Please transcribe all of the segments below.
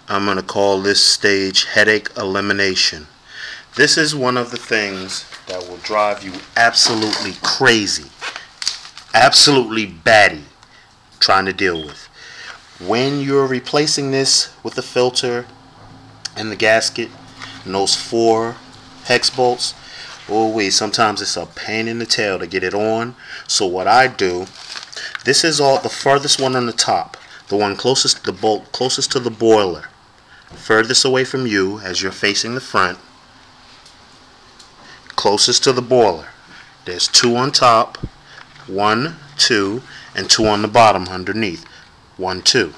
I'm going to call this stage headache elimination. This is one of the things that will drive you absolutely crazy, absolutely batty trying to deal with. When you're replacing this with the filter and the gasket and those 4 hex bolts, oh wait, sometimes it's a pain in the tail to get it on. So what I do, this is all the furthest one on the top, the one closest, the bolt closest to the boiler, furthest away from you as you're facing the front, closest to the boiler. There's 2 on top, 1, 2, and 2 on the bottom underneath. 1, 2.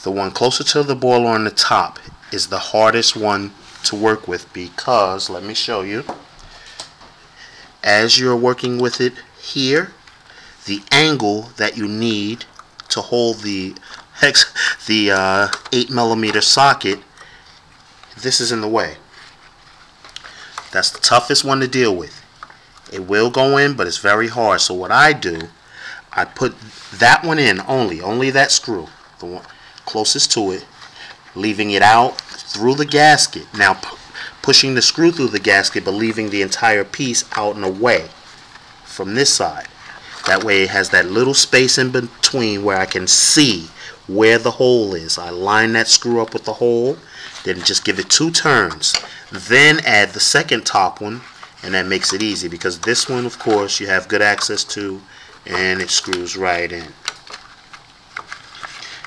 The one closer to the boiler on the top is the hardest one to work with because, let me show you, as you're working with it here, the angle that you need to hold the 8mm socket, this is in the way. That's the toughest one to deal with. It will go in, but it's very hard. So what I do, I put that one in only that screw, the one closest to it, leaving it out through the gasket. Now pushing the screw through the gasket, but leaving the entire piece out and away from this side. That way it has that little space in between where I can see where the hole is. I line that screw up with the hole, then just give it 2 turns. Then add the second top one, and that makes it easy because this one, of course, you have good access to, and it screws right in.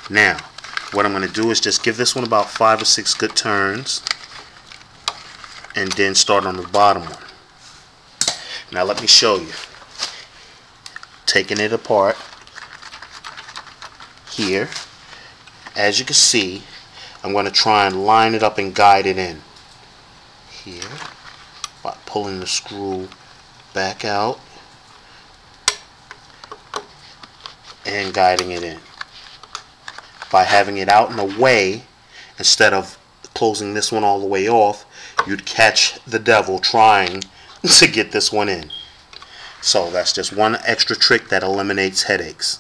Now, what I'm going to do is just give this one about 5 or 6 good turns, and then start on the bottom one. Now let me show you. Taking it apart here, as you can see, I'm going to try and line it up and guide it in here by pulling the screw back out and guiding it in. By having it out and away, instead of closing this one all the way off, you'd catch the devil trying to get this one in. So that's just one extra trick that eliminates headaches.